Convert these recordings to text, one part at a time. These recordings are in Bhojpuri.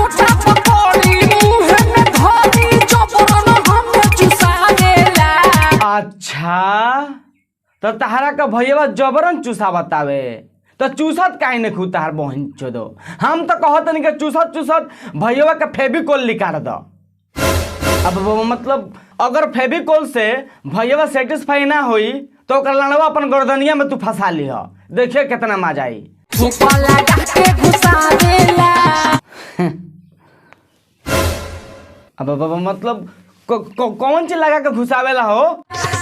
झूठा पकौड़ी मुंह में धरी जबरन हमें चुसावेला। अच्छा तो तहरा का भैया जबरन चूसा बतावे तो चूसत काहे ने खू तहार बहन चोदो। हम तो कहत नहीं कि चूसत चूसत भैया का फेविकोल निकाल दो। अब मतलब अगर फेविकोल से भैया सेटिस्फाई ना हुई तो ओकर लड़वा अपन गर्दनिया में तू फंसा लिह, देखिए कितना मजा आई। अब मतलब कौन चीज लगा के घुसावेला हो?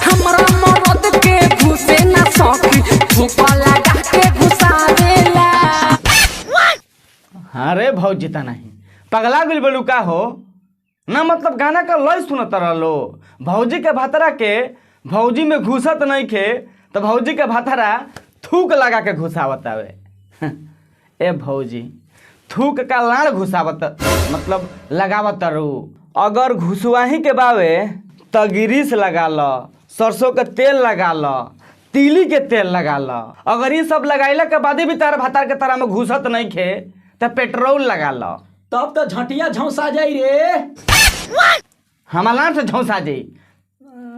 हमरा मरद के घुसे ना सकी धोखा लगा के घुसावेला। अरे भौजी ता नहीं पगला बिल बलू का हो ना, मतलब गाना का लय सुनत रहो। भौजी के भातरा के भौजी में घुसत नहीं खे तो भौजी के भातरा थूक लगा के घुसावत आवे। ए भौजी थूक का लाड़ घुसावत मतलब लगावत रू। अगर घुसवाही के बावे तो गिरीस लगा लो, सरसों के तेल लगा लो, तीली के तेल लगा लो। अगर ये सब लगाइला के बाद भी तार भातार के तरह में घुसत नहीं खे तो पेट्रोल लगा लो, तब तो झटिया झौसा जाई रे। हमारा से झौसा जाई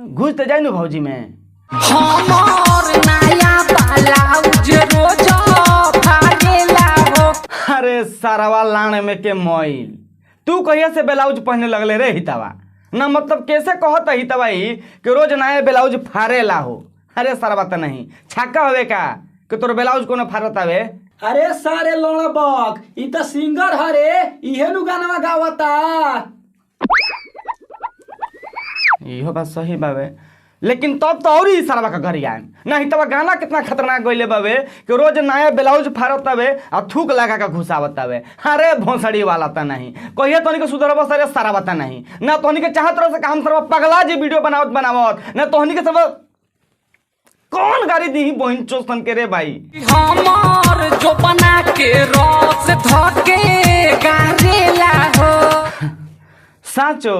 घुस तो जाई न भौजी में। हमर नया ब्लाउज रोज फाड़ेला हो। अरे सारावा लाने में के मोइल तू कहिया से ब्लाउज पहने लगले रे हितवा ना, मतलब कैसे कहत हितवा ही कि रोज नया ब्लाउज फाड़ेला हो। अरे सारा तो नहीं छक्का होवे का कि तोर ब्लाउज कोनो फाड़त आवे। अरे सारे लोड़बक ई तो सिंगर हरे, इहे नु गाना गावता। इहो बात सही बावे, लेकिन तब तो और ही सारा का घर आए नहीं तब गाना कितना खतरनाक गइले बावे कि रोज नया ब्लाउज फाड़त आवे और थूक लगा के घुसावत आवे। अरे भोसड़ी वाला तो नहीं कहिए तोहनी के सुधरब सारे सारा बता नहीं ना, तोहनी के चाहत रह से हम सर्व पगला जी वीडियो बनावत ना, तोहनी के सब कौन गाड़ी दी बहन चोस्तन के रे भाई। हमर जो बना के रस धके गारेला हो। साचो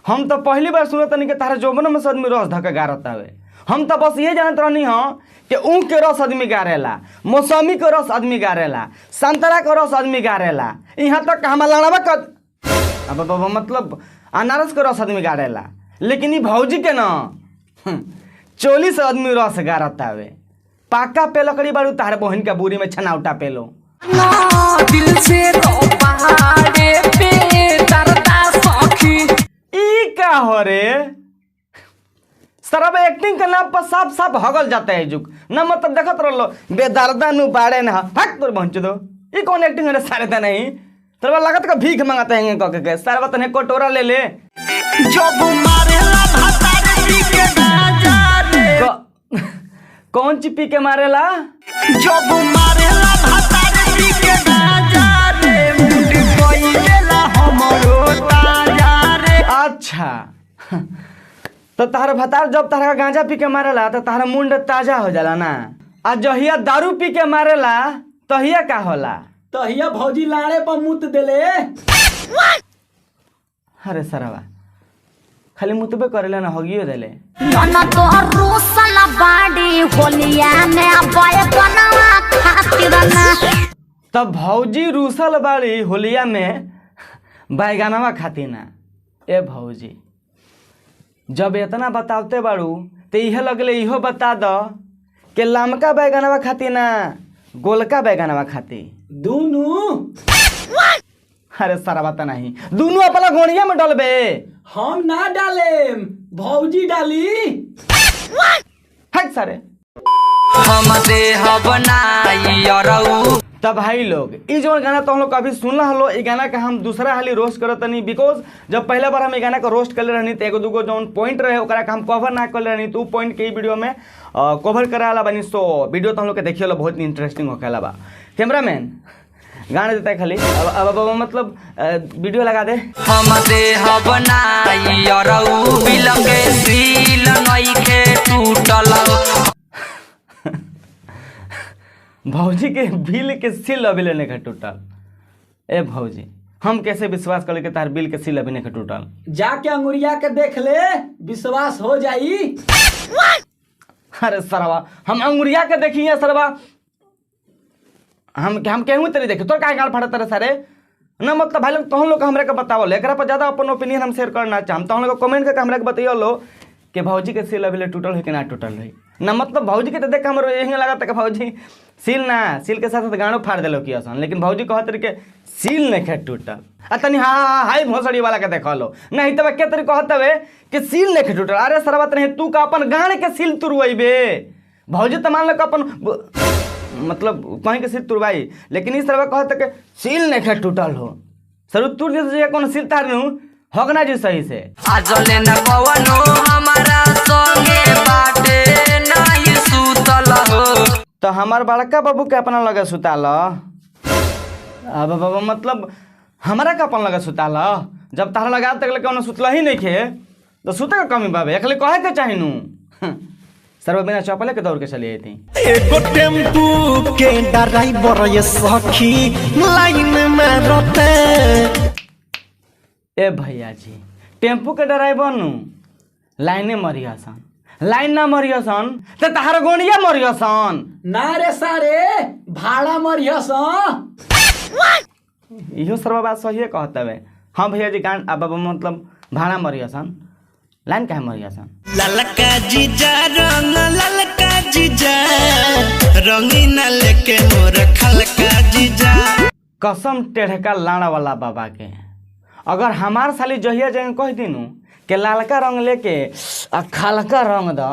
हम तो पहली बार सुनत नहीं कि तारा जोबन में से आदमी रस धके गारत आवे। हम तो बस ये जानत रहनी हो कि ऊख के रस आदमी गारेला, मौसमी के रस आदमी गारेला, संतरा के रस आदमी गारेला, यहाँ तक हमारा लड़वा का अब मतलब अनारस के रस आदमी गारेला। लेकिन ये भौजी के ना चोली से आदमी रस गारत आवे। पाका पे लकड़ी बारू तार बहन का बुरी में छनाउटा पे लो ना दिल से तो पहाड़े पे दर्दा सखी। ई का हो रे सरब एक्टिंग के नाम पर साफ साफ हगल जाता है जुग ना, मतलब देखत रहो बेदर्दा नु बाड़े ना फक तोर पहुंच दो। ई कौन एक्टिंग है सारे ता नहीं तरवा लागत का भीख मांगता है के सारे तने कटोरा ले ले जब मारेला भातारी के गाजा रे। कौन ची पी के मारेला? जब मारेला भातारी के गाजा रे मुंडी कोई देला हमरो ताजा रे। अच्छा तो तारा भतार जब तारा गांजा पी के मारेला तो तारा मुंड ताजा हो जाला ना, आ जहिया दारू पी के मारेला तहिया का होला? तहिया भौजी लाड़े पर मुत देले। अरे सरवा खाली मुतबे करेला ना हगियो देले। नन तोहर रोसल बाड़ी होलिया में बाय बनवा खातिर ना। तब भौजी रूसल बाड़ी होलिया में बैगनवा खाती ना। ए भौजी जब इतना बतावते बाड़ू तो इहे लगले इहो बता दो कि लमका बैगनवा खाती ना गोलका बैगनवा खाती दोनों। अरे सारा बात नहीं दोनों अपना गोनिया में डलबे। हम ना डालेम भौजी डाली। हट सारे हम देह बनाई अरऊ। तब भाई लोग ये जो गाना तो हम लोग कभी सुनला हलो, ये गाना का हम दूसरा हाली रोस्ट करत नहीं बिकॉज जब पहला बार हम ये गाना का रोस्ट कर रहनी तो एगो दूगो जो पॉइंट रहे ओकरा का हम कवर ना कर रहनी तो पॉइंट के वीडियो में कवर कराला बनी। सो वीडियो तो हम लोग के देखिए बहुत इंटरेस्टिंग होखेला बा। कैमरामैन गाना देता है खाली अब मतलब वीडियो लगा दे। हम देह बनाई अरऊ बिलंगे सील नइखे टूटल। भौजी के बिल के सिल अभी लेने का टूटल। ए भौजी हम कैसे विश्वास कर के तार बिल के सिल अभी नहीं टूटल? जाके अंगुरिया के देख ले विश्वास हो जाई। अरे सरवा हम अंगुरिया के देखिए सरवा हम केहू तेरी देखे तोर काहे गाल फाड़त रे सारे? ना मतलब भाई लोग तो हम लोग हमरा के बतावल एकरा पर ज्यादा अपन ओपिनियन हम शेयर करना चाहम तो हम लोग कमेंट करके हमरा के बताइयो लो कि भौजी के सील अभी टूटल है कि ना टूटल है ना मतलब भौजी के तो देख हमरो यही लगा कि भौजी सील के साथ साथ गाड़ो फाड़ देलो कि असन लेकिन भौजी कहत रही के सील नहीं खे टूटल आ तनी हाँ हाई भोसड़ी वाला के देख लो नहीं तब के तरी कहत हवे कि सील नहीं खे टूटल अरे सरबत नहीं तू का अपन गाड़ के सील तुरवैबे भौजी तो मान लो कि अपन मतलब कहीं के सील तुरवाई लेकिन इस तरह कहते कि सील नहीं खे टूटल हो सर तुर जैसे कौन सील तार नू हगना जी सही से आजले न कवनो हमारा संगे बाटे नाही सुतल हो तो हमार बड़का बाबू के अपना लगे सुताल अब बाबा मतलब हमारा के अपन लगे सुताल जब तारा लगा तक कौन सुतल ही नहीं खे तो सुते का कमी बाबे एकले कहे के चाही नू सर्व बिना चौपले के दौड़ के चली आई थी एगो टेम्पू के ड्राइवर ये सखी लाइन में रहते ए भैया जी टेम्पू के ड्राइवर नू लाइने मरियासन लाइन ना मरियासन तो तहार गोनिया मरियासन ना रे सारे भाड़ा मरियस इहो सर्व बात सही कहत हवे हाँ भैया जी गान अब मतलब भाड़ा मरियासन लाइन काहे मरियासन ललका जीजा रंग ललका जीजा रंगीना लेके मोर खलका जीजा कसम टेढ़का लाड़ा वाला बाबा के अगर हमार साली जहिया जगह कह दिनू कि लालका रंग लेके आ खलका रंग द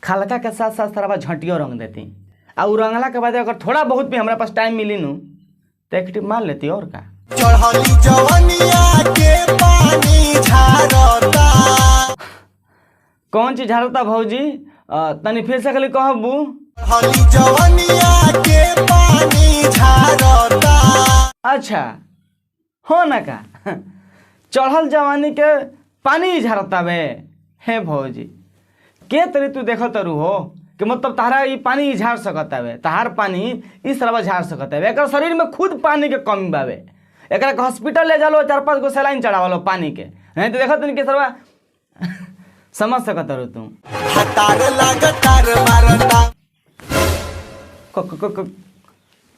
खलका के साथ साथ थोड़ा झटियो रंग देती आ उ रंगला के बाद अगर थोड़ा बहुत भी हमारे पास टाइम मिली नू तो एक टिप मार लेती और का चढ़ली जवनिया के पानी झारता कौन चीज झाड़ता भौजी तनी फिर से खाली कहबू चढ़ली जवनिया के पानी झारता अच्छा हो ना का चढ़ल जवानी के पानी झरता बे हे भौजी के तरी तू देखो तरु हो कि मतलब तारा ये पानी झाड़ सकता है तहार पानी इस तरह झाड़ सकता है एक शरीर में खुद पानी के कमी बावे एक हॉस्पिटल ले जालो 4-5 गो सलाइन चढ़ावा लो पानी के नहीं तो देखो कि सरवा समझ सकता रू तुम हतार लागतार मारता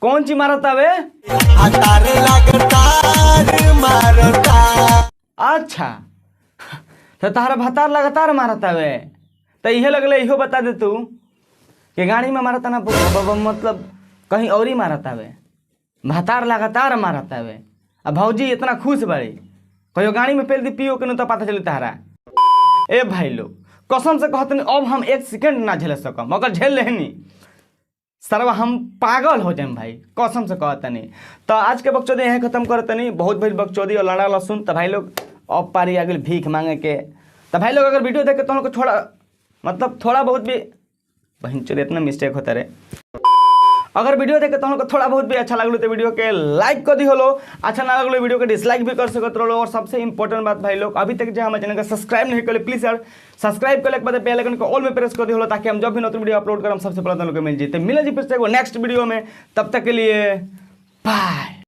कौन ची मारता वे हतार लागतार मारता अच्छा तो तारा भतार लगातार मारता वे तो इहे लगले इहो बता दे तू कि गाड़ी में मारता ना मतलब कहीं और ही मारता वे भतार लगातार मारता वे अब भौजी इतना खुश बड़ी कहियो गाड़ी में पेल दी पियो के तो पता चली तारा ए भाई लोग कसम से कहते अब हम 1 सेकंड ना झेल सकम अगर झेल लेनी सरवा हम पागल हो जाए भाई कसम से कहते नहीं तो आज के बकचोदी यहीं खत्म करते नहीं बहुत भाई बकचोदी और लड़ा लहसुन तो भाई लोग अब पारी आगे भीख मांगे के तो भाई लोग अगर वीडियो देखे तो उनको थोड़ा मतलब थोड़ा बहुत भी बहन चोरी इतना मिस्टेक होता रहे अगर वीडियो देखे तो हमको थोड़ा बहुत भी अच्छा लगलो तो वीडियो के लाइक कर दी होलो अच्छा ना लगलो वीडियो के डिसलाइक भी कर सकते रहो और सबसे इंपॉर्टेंट बात भाई लोग अभी तक जो हमारे चैनल का सब्सक्राइब नहीं करे प्लीज यार सब्सक्राइब करने के बाद बेल आइकन को ऑल में प्रेस कर दी होलो ताकि हम जब भी नई वीडियो अपलोड करें सबसे पहले लोग मिल जाए मिले जी फिर से नेक्स्ट वीडियो में तब तक के लिए बाय।